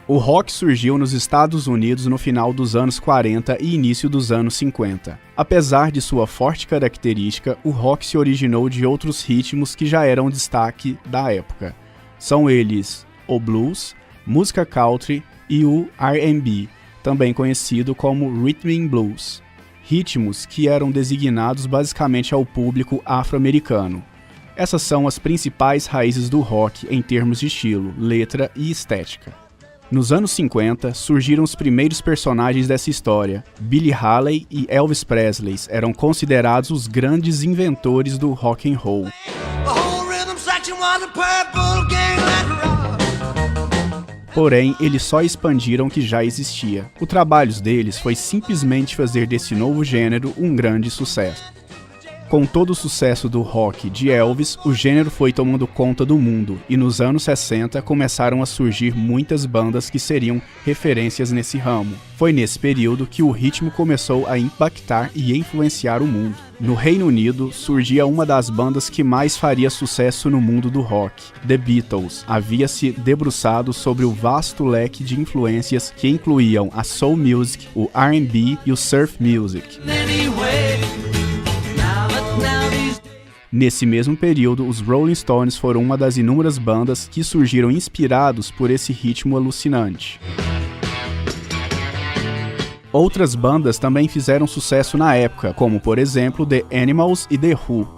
O rock surgiu nos Estados Unidos no final dos anos 40 e início dos anos 50. Apesar de sua forte característica, o rock se originou de outros ritmos que já eram destaque da época. São eles o blues, música country e o R&B, também conhecido como rhythm and blues, ritmos que eram designados basicamente ao público afro-americano. Essas são as principais raízes do rock em termos de estilo, letra e estética. Nos anos 50, surgiram os primeiros personagens dessa história. Billy Haley e Elvis Presley eram considerados os grandes inventores do rock and roll. Porém, eles só expandiram o que já existia. O trabalho deles foi simplesmente fazer desse novo gênero um grande sucesso. Com todo o sucesso do rock de Elvis, o gênero foi tomando conta do mundo, e nos anos 60 começaram a surgir muitas bandas que seriam referências nesse ramo. Foi nesse período que o ritmo começou a impactar e influenciar o mundo. No Reino Unido, surgia uma das bandas que mais faria sucesso no mundo do rock. The Beatles havia se debruçado sobre o vasto leque de influências que incluíam a soul music, o R&B e o surf music. Nesse mesmo período, os Rolling Stones foram uma das inúmeras bandas que surgiram inspirados por esse ritmo alucinante. Outras bandas também fizeram sucesso na época, como por exemplo The Animals e The Who.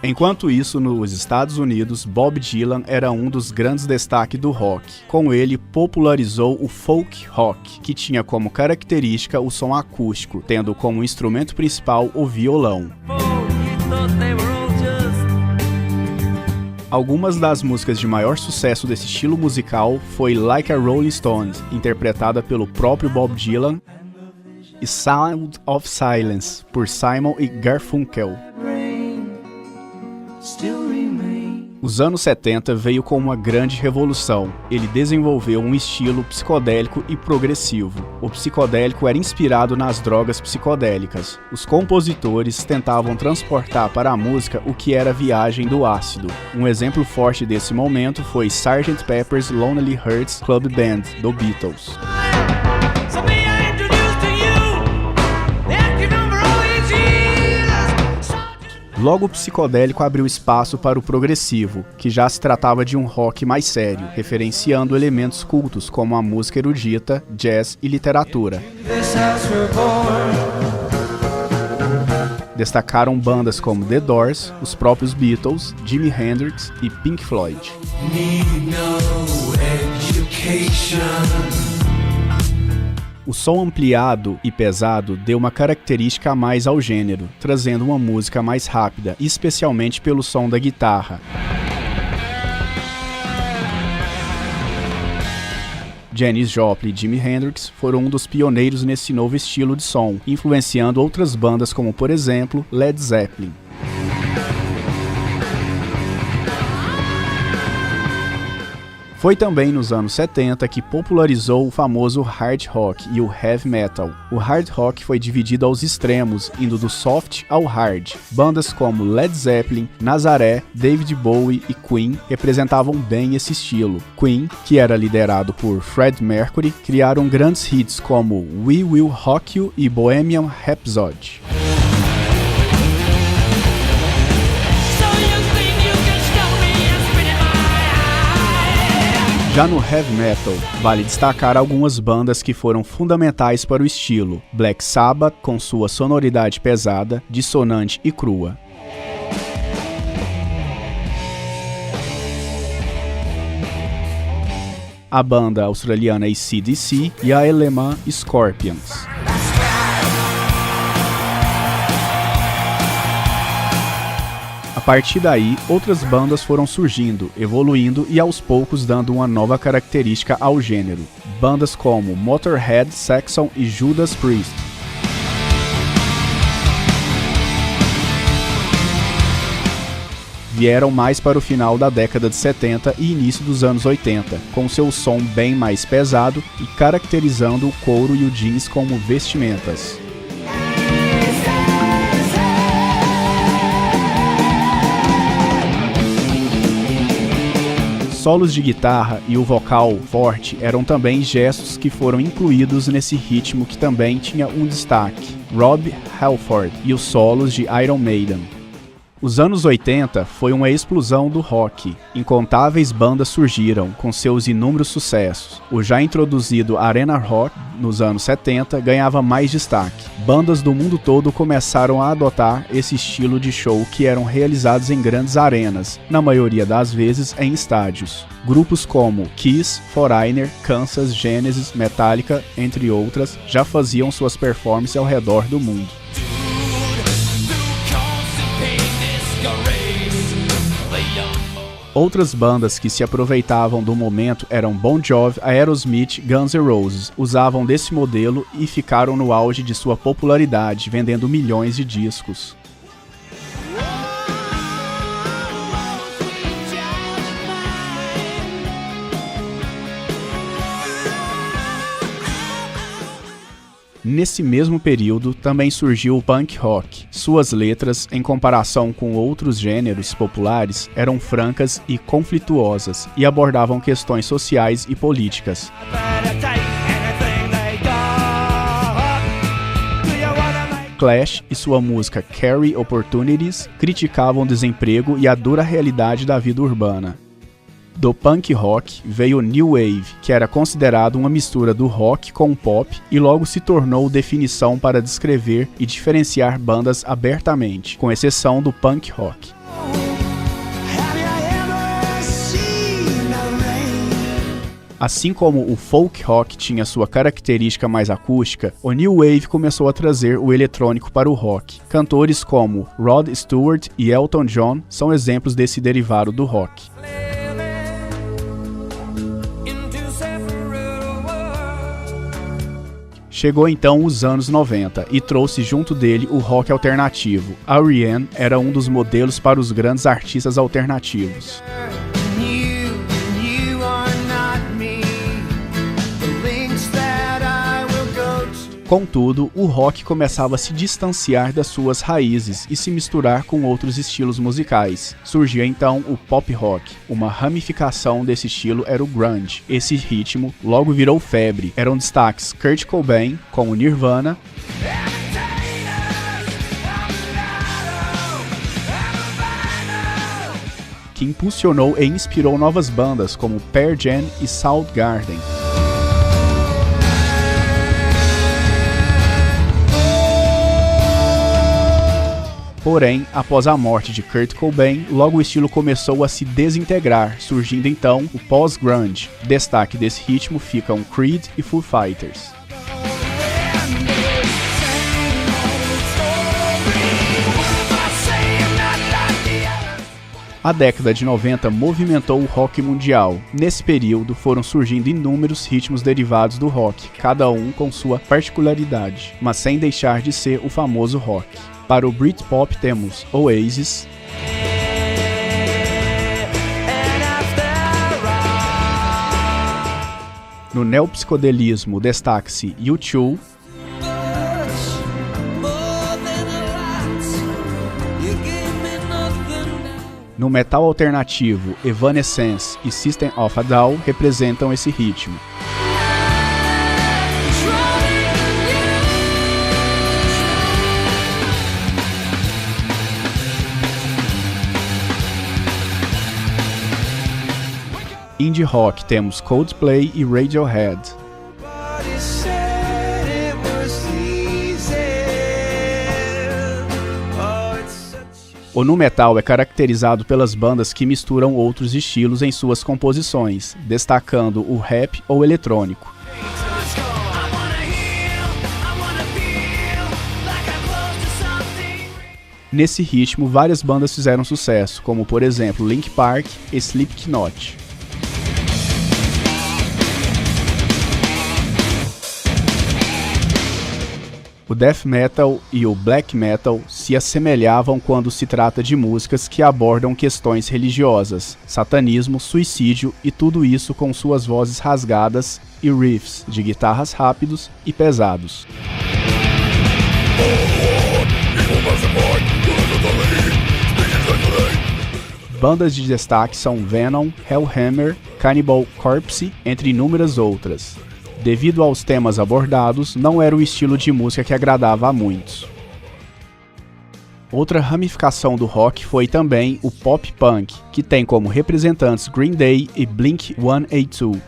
Enquanto isso, nos Estados Unidos, Bob Dylan era um dos grandes destaques do rock. Com ele, popularizou o folk rock, que tinha como característica o som acústico, tendo como instrumento principal o violão. Algumas das músicas de maior sucesso desse estilo musical foi Like a Rolling Stone, interpretada pelo próprio Bob Dylan, e Sound of Silence, por Simon e Garfunkel. Os anos 70 veio com uma grande revolução. Ele desenvolveu um estilo psicodélico e progressivo. O psicodélico era inspirado nas drogas psicodélicas. Os compositores tentavam transportar para a música o que era a viagem do ácido. Um exemplo forte desse momento foi Sgt. Pepper's Lonely Hearts Club Band, do Beatles. Logo, o psicodélico abriu espaço para o progressivo, que já se tratava de um rock mais sério, referenciando elementos cultos como a música erudita, jazz e literatura. Destacaram bandas como The Doors, os próprios Beatles, Jimi Hendrix e Pink Floyd. O som ampliado e pesado deu uma característica a mais ao gênero, trazendo uma música mais rápida, especialmente pelo som da guitarra. Janis Joplin e Jimi Hendrix foram um dos pioneiros nesse novo estilo de som, influenciando outras bandas como, por exemplo, Led Zeppelin. Foi também nos anos 70 que popularizou o famoso hard rock e o heavy metal. O hard rock foi dividido aos extremos, indo do soft ao hard. Bandas como Led Zeppelin, Nazaré, David Bowie e Queen representavam bem esse estilo. Queen, que era liderado por Freddie Mercury, criaram grandes hits como We Will Rock You e Bohemian Rhapsody. Já no heavy metal, vale destacar algumas bandas que foram fundamentais para o estilo. Black Sabbath, com sua sonoridade pesada, dissonante e crua. A banda australiana AC/DC e a alemã Scorpions. A partir daí, outras bandas foram surgindo, evoluindo e aos poucos dando uma nova característica ao gênero. Bandas como Motorhead, Saxon e Judas Priest. vieram mais para o final da década de 70 e início dos anos 80, com seu som bem mais pesado e caracterizando o couro e o jeans como vestimentas. Solos de guitarra e o vocal forte eram também gestos que foram incluídos nesse ritmo que também tinha um destaque: Rob Halford e os solos de Iron Maiden. Os anos 80 foi uma explosão do rock. Incontáveis bandas surgiram, com seus inúmeros sucessos. O já introduzido Arena Rock, nos anos 70, ganhava mais destaque. Bandas do mundo todo começaram a adotar esse estilo de show que eram realizados em grandes arenas, na maioria das vezes em estádios. Grupos como Kiss, Foreigner, Kansas, Genesis, Metallica, entre outras, já faziam suas performances ao redor do mundo. Outras bandas que se aproveitavam do momento eram Bon Jovi, Aerosmith, Guns N' Roses. Usavam desse modelo e ficaram no auge de sua popularidade, vendendo milhões de discos. Nesse mesmo período, também surgiu o punk rock. Suas letras, em comparação com outros gêneros populares, eram francas e conflituosas, e abordavam questões sociais e políticas. Clash e sua música Carry Opportunities criticavam o desemprego e a dura realidade da vida urbana. Do punk rock veio o New Wave, que era considerado uma mistura do rock com o pop e logo se tornou definição para descrever e diferenciar bandas abertamente, com exceção do punk rock. Assim como o folk rock tinha sua característica mais acústica, o New Wave começou a trazer o eletrônico para o rock. Cantores como Rod Stewart e Elton John são exemplos desse derivado do rock. Chegou então os anos 90 e trouxe junto dele o rock alternativo. R.E.M. era um dos modelos para os grandes artistas alternativos. Contudo, o rock começava a se distanciar das suas raízes e se misturar com outros estilos musicais. Surgia então o pop rock. Uma ramificação desse estilo era o grunge. Esse ritmo logo virou febre. Eram destaques Kurt Cobain, com o Nirvana, que impulsionou e inspirou novas bandas como Pearl Jam e Soundgarden. Porém, após a morte de Kurt Cobain, logo o estilo começou a se desintegrar, surgindo então o post-grunge. Destaque desse ritmo ficam Creed e Foo Fighters. A década de 90 movimentou o rock mundial. Nesse período foram surgindo inúmeros ritmos derivados do rock, cada um com sua particularidade, mas sem deixar de ser o famoso rock. Para o Britpop temos Oasis, no neopsicodelismo destaque-se U2, no metal alternativo Evanescence e System of a Down representam esse ritmo. Indie rock temos Coldplay e Radiohead. O nu metal é caracterizado pelas bandas que misturam outros estilos em suas composições, destacando o rap ou eletrônico. Nesse ritmo, várias bandas fizeram sucesso, como por exemplo Linkin Park e Slipknot. O death metal e o black metal se assemelhavam quando se trata de músicas que abordam questões religiosas, satanismo, suicídio e tudo isso com suas vozes rasgadas e riffs de guitarras rápidos e pesados. Bandas de destaque são Venom, Hellhammer, Cannibal Corpse, entre inúmeras outras. Devido aos temas abordados, não era o estilo de música que agradava a muitos. Outra ramificação do rock foi também o pop punk, que tem como representantes Green Day e Blink-182.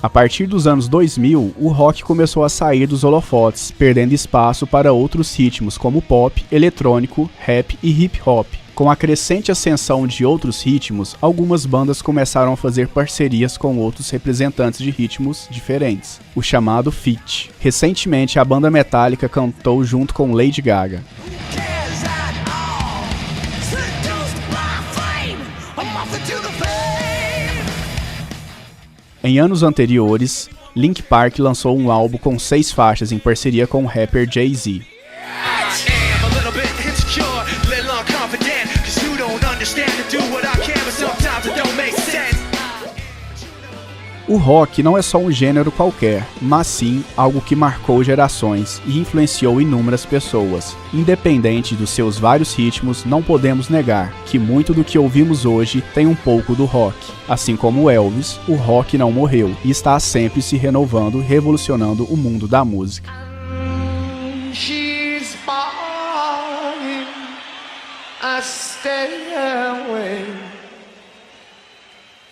A partir dos anos 2000, o rock começou a sair dos holofotes, perdendo espaço para outros ritmos como pop, eletrônico, rap e hip hop. Com a crescente ascensão de outros ritmos, algumas bandas começaram a fazer parcerias com outros representantes de ritmos diferentes, o chamado feat. Recentemente, a banda Metallica cantou junto com Lady Gaga. Em anos anteriores, Linkin Park lançou um álbum com 6 faixas em parceria com o rapper Jay-Z. O rock não é só um gênero qualquer, mas sim algo que marcou gerações e influenciou inúmeras pessoas. Independente dos seus vários ritmos, não podemos negar que muito do que ouvimos hoje tem um pouco do rock. Assim como Elvis, o rock não morreu e está sempre se renovando, revolucionando o mundo da música.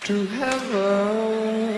To heaven.